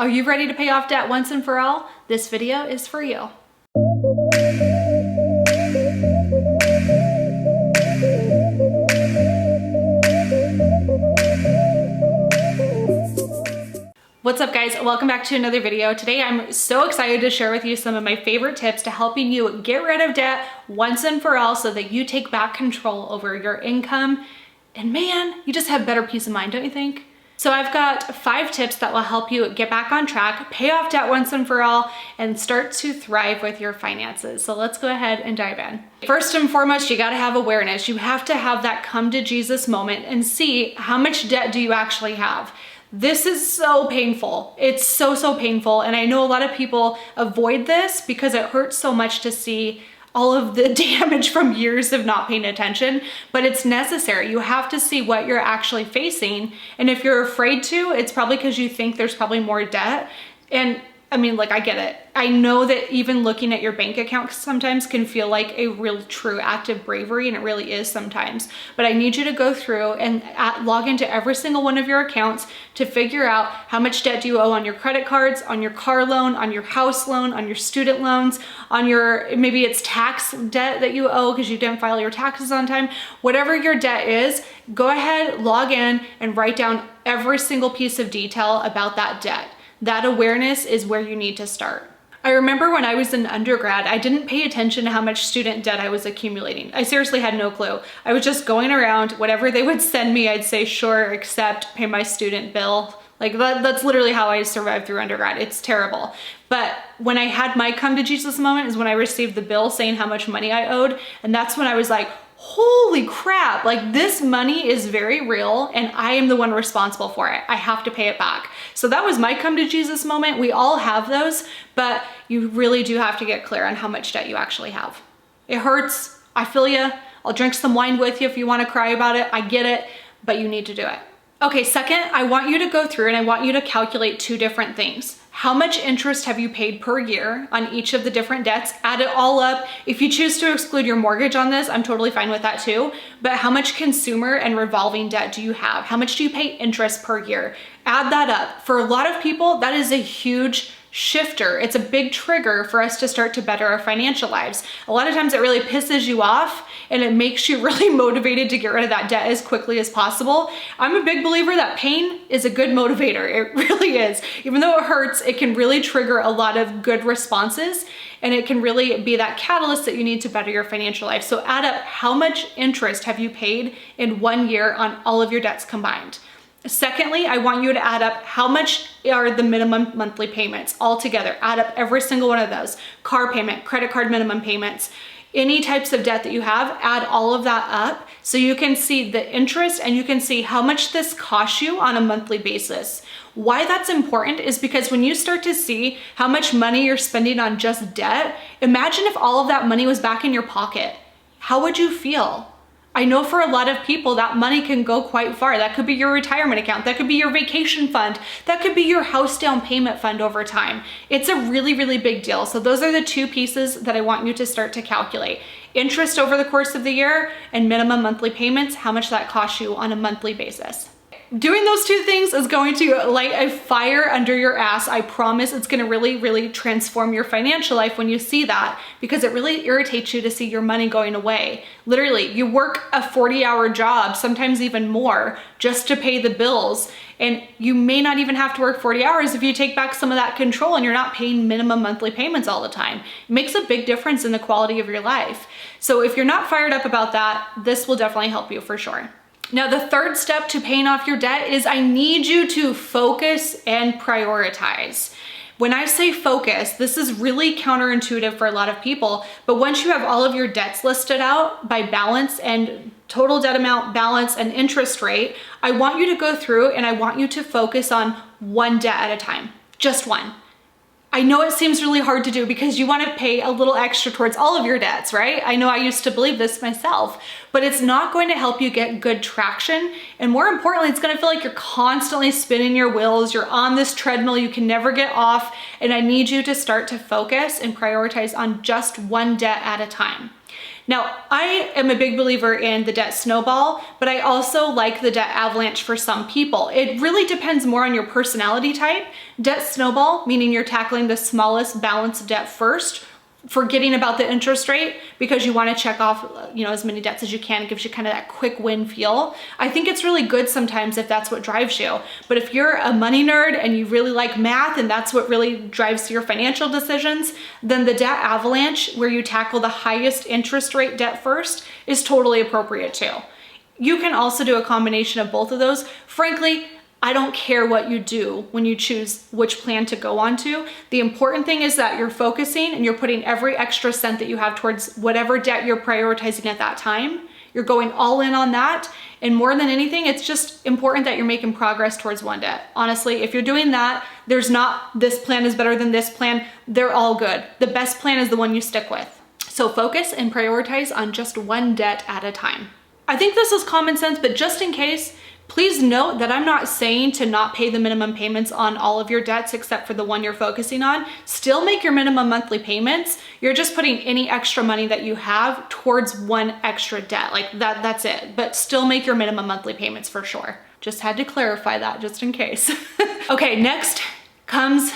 Are you ready to pay off debt once and for all? This video is for you. What's up guys, welcome back to another video. Today I'm so excited to share with you some of my favorite tips to helping you get rid of debt once and for all so that you take back control over your income. And man, you just have better peace of mind, don't you think? So I've got 5 tips that will help you get back on track, pay off debt once and for all, and start to thrive with your finances. So let's go ahead and dive in. First and foremost, you gotta have awareness. You have to have that come to Jesus moment and see how much debt do you actually have. This is so painful. It's so painful. And I know a lot of people avoid this because it hurts so much to see all of the damage from years of not paying attention, but it's necessary. You have to see what you're actually facing. And if you're afraid to, it's probably because you think there's probably more debt. And I mean, like, I get it. I know that even looking at your bank account sometimes can feel like a real true act of bravery, and it really is sometimes. But I need you to go through and log into every single one of your accounts to figure out how much debt do you owe on your credit cards, on your car loan, on your house loan, on your student loans, on your, maybe it's tax debt that you owe because you didn't file your taxes on time. Whatever your debt is, go ahead, log in, and write down every single piece of detail about that debt. That awareness is where you need to start. I remember when I was in undergrad, I didn't pay attention to how much student debt I was accumulating. I seriously had no clue. I was just going around, whatever they would send me, I'd say, sure, accept, pay my student bill. Like that's literally how I survived through undergrad. It's terrible. But when I had my come to Jesus moment is when I received the bill saying how much money I owed. And that's when I was like, holy crap, like this money is very real and I am the one responsible for it. I have to pay it back. So that was my come to Jesus moment. We all have those, but you really do have to get clear on how much debt you actually have. It hurts. I feel you. I'll drink some wine with you if you want to cry about it. I get it, but you need to do it. Okay, second, I want you to go through and I want you to calculate 2 different things. How much interest have you paid per year on each of the different debts? Add it all up. If you choose to exclude your mortgage on this, I'm totally fine with that too. But how much consumer and revolving debt do you have? How much do you pay interest per year? Add that up. For a lot of people, that is a huge shifter. It's a big trigger for us to start to better our financial lives. A lot of times it really pisses you off and it makes you really motivated to get rid of that debt as quickly as possible. I'm a big believer that pain is a good motivator. It really is. Even though it hurts, it can really trigger a lot of good responses and it can really be that catalyst that you need to better your financial life. So add up how much interest have you paid in 1 year on all of your debts combined. Secondly, I want you to add up how much are the minimum monthly payments all together. Add up every single one of those. Car payment, credit card minimum payments, any types of debt that you have, add all of that up so you can see the interest and you can see how much this costs you on a monthly basis. Why that's important is because when you start to see how much money you're spending on just debt, imagine if all of that money was back in your pocket. How would you feel? I know for a lot of people that money can go quite far. That could be your retirement account. That could be your vacation fund. That could be your house down payment fund over time. It's a really big deal. So those are the 2 pieces that I want you to start to calculate. Interest over the course of the year and minimum monthly payments, how much that costs you on a monthly basis. Doing those 2 things is going to light a fire under your ass. I promise it's gonna really transform your financial life when you see that, because it really irritates you to see your money going away. Literally, you work a 40-hour job, sometimes even more, just to pay the bills. And you may not even have to work 40 hours if you take back some of that control and you're not paying minimum monthly payments all the time. It makes a big difference in the quality of your life. So if you're not fired up about that, this will definitely help you for sure. Now, the third step to paying off your debt is I need you to focus and prioritize. When I say focus, this is really counterintuitive for a lot of people, but once you have all of your debts listed out by balance and total debt amount, balance, and interest rate, I want you to go through and I want you to focus on one debt at a time, just one. I know it seems really hard to do because you want to pay a little extra towards all of your debts, right? I know I used to believe this myself, but it's not going to help you get good traction. And more importantly, it's going to feel like you're constantly spinning your wheels. You're on this treadmill you can never get off. And I need you to start to focus and prioritize on just one debt at a time. Now, I am a big believer in the debt snowball, but I also like the debt avalanche for some people. It really depends more on your personality type. Debt snowball, meaning you're tackling the smallest balance of debt first, forgetting about the interest rate because you want to check off, as many debts as you can. It gives you kind of that quick win feel. I think it's really good sometimes if that's what drives you. But if you're a money nerd and you really like math and that's what really drives your financial decisions, then the debt avalanche, where you tackle the highest interest rate debt first, is totally appropriate too. You can also do a combination of both of those. Frankly, I don't care what you do when you choose which plan to go on to. The important thing is that you're focusing and you're putting every extra cent that you have towards whatever debt you're prioritizing at that time. You're going all in on that. And more than anything, it's just important that you're making progress towards one debt. Honestly, if you're doing that, there's not this plan is better than this plan. They're all good. The best plan is the one you stick with. So focus and prioritize on just one debt at a time. I think this is common sense, but just in case, please note that I'm not saying to not pay the minimum payments on all of your debts except for the one you're focusing on. Still make your minimum monthly payments. You're just putting any extra money that you have towards one extra debt. Like that's it. But still make your minimum monthly payments for sure. Just had to clarify that just in case. Okay, next comes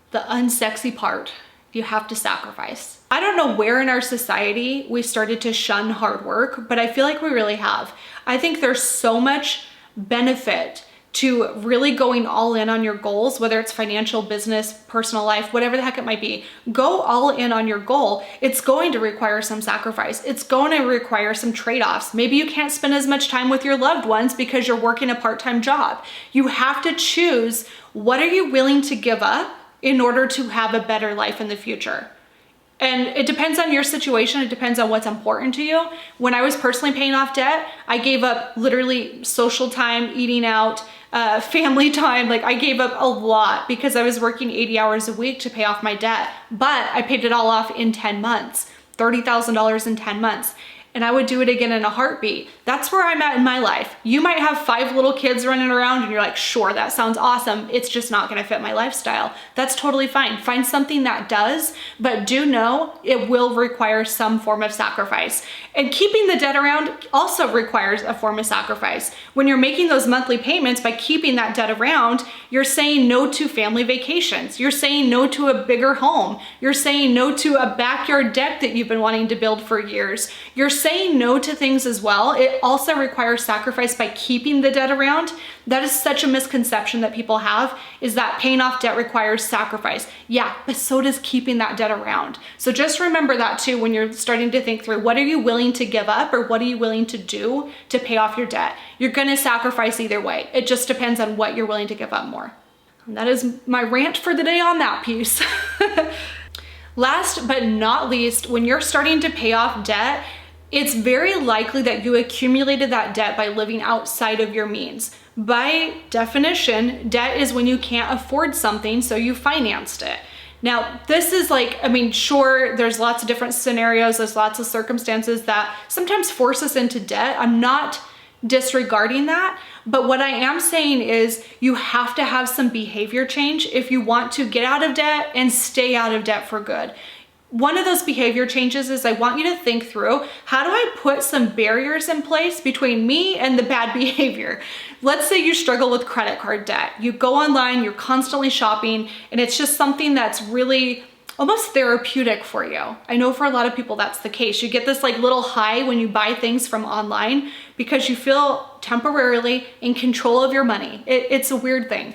the unsexy part. You have to sacrifice. I don't know where in our society we started to shun hard work, but I feel like we really have. I think there's so much benefit to really going all in on your goals, whether it's financial, business, personal life, whatever the heck it might be. Go all in on your goal. It's going to require some sacrifice. It's going to require some trade-offs. Maybe you can't spend as much time with your loved ones because you're working a part-time job. You have to choose, what are you willing to give up in order to have a better life in the future? And it depends on your situation. It depends on what's important to you. When I was personally paying off debt, I gave up literally social time, eating out, family time. Like I gave up a lot because I was working 80 hours a week to pay off my debt, but I paid it all off in 10 months, $30,000 in 10 months. And I would do it again in a heartbeat. That's where I'm at in my life. You might have 5 little kids running around and you're like, sure, that sounds awesome. It's just not gonna fit my lifestyle. That's totally fine. Find something that does, but do know it will require some form of sacrifice. And keeping the debt around also requires a form of sacrifice. When you're making those monthly payments, by keeping that debt around, you're saying no to family vacations. You're saying no to a bigger home. You're saying no to a backyard deck that you've been wanting to build for years. You're saying no to things as well. It also requires sacrifice by keeping the debt around. That is such a misconception that people have, is that paying off debt requires sacrifice. Yeah, but so does keeping that debt around. So just remember that too when you're starting to think through, what are you willing to give up or what are you willing to do to pay off your debt? You're gonna sacrifice either way. It just depends on what you're willing to give up more. And that is my rant for the day on that piece. Last but not least, when you're starting to pay off debt, it's very likely that you accumulated that debt by living outside of your means. By definition, debt is when you can't afford something, so you financed it. Now, this is like, sure, there's lots of different scenarios, there's lots of circumstances that sometimes force us into debt. I'm not disregarding that, but what I am saying is you have to have some behavior change if you want to get out of debt and stay out of debt for good. One of those behavior changes is I want you to think through, how do I put some barriers in place between me and the bad behavior? Let's say you struggle with credit card debt. You go online, you're constantly shopping, and it's just something that's really almost therapeutic for you. I know for a lot of people that's the case. You get this like little high when you buy things from online because you feel temporarily in control of your money. It's a weird thing.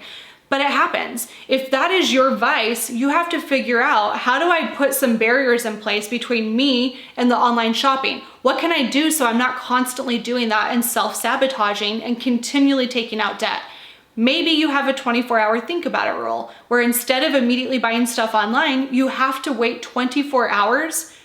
But it happens. If that is your vice, you have to figure out, how do I put some barriers in place between me and the online shopping? What can I do so I'm not constantly doing that and self-sabotaging and continually taking out debt? Maybe you have a 24-hour think about it rule, where instead of immediately buying stuff online, you have to wait 24 hours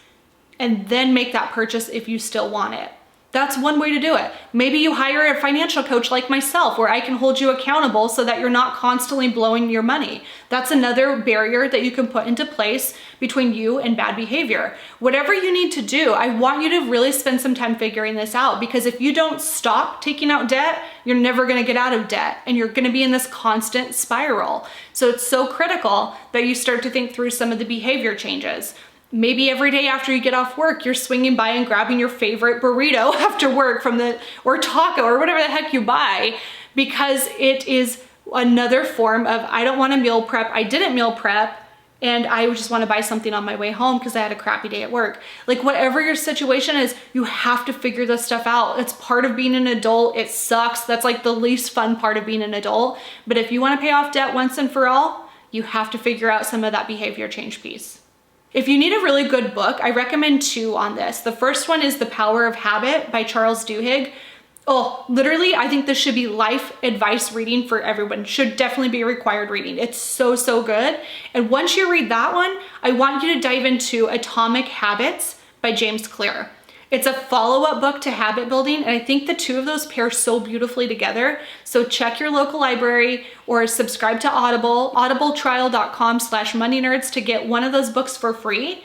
and then make that purchase if you still want it. That's one way to do it. Maybe you hire a financial coach like myself, where I can hold you accountable so that you're not constantly blowing your money. That's another barrier that you can put into place between you and bad behavior. Whatever you need to do, I want you to really spend some time figuring this out, because if you don't stop taking out debt, you're never gonna get out of debt and you're gonna be in this constant spiral. So it's so critical that you start to think through some of the behavior changes. Maybe every day after you get off work, you're swinging by and grabbing your favorite burrito after work or taco or whatever the heck you buy, because it is another form of, I don't want to meal prep, I didn't meal prep, and I just want to buy something on my way home because I had a crappy day at work. Like, whatever your situation is, you have to figure this stuff out. It's part of being an adult. It sucks. That's like the least fun part of being an adult. But if you want to pay off debt once and for all, you have to figure out some of that behavior change piece. If you need a really good book, I recommend 2 on this. The first one is The Power of Habit by Charles Duhigg. Oh, literally, I think this should be life advice reading for everyone. Should definitely be required reading. It's so, so good. And once you read that one, I want you to dive into Atomic Habits by James Clear. It's a follow-up book to habit building, and I think the 2 of those pair so beautifully together. So check your local library or subscribe to Audible, audibletrial.com/moneynerds to get one of those books for free.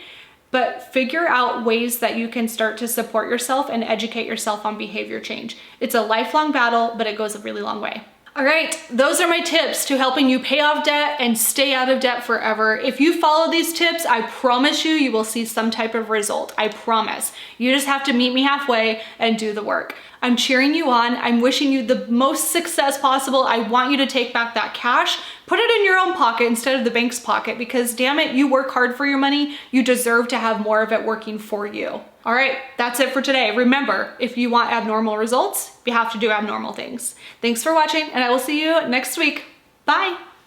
But figure out ways that you can start to support yourself and educate yourself on behavior change. It's a lifelong battle, but it goes a really long way. All right, those are my tips to helping you pay off debt and stay out of debt forever. If you follow these tips, I promise you will see some type of result. I promise. You just have to meet me halfway and do the work. I'm cheering you on. I'm wishing you the most success possible. I want you to take back that cash, put it in your own pocket instead of the bank's pocket, because damn it, you work hard for your money. You deserve to have more of it working for you. All right, that's it for today. Remember, if you want abnormal results, you have to do abnormal things. Thanks for watching, and I will see you next week. Bye.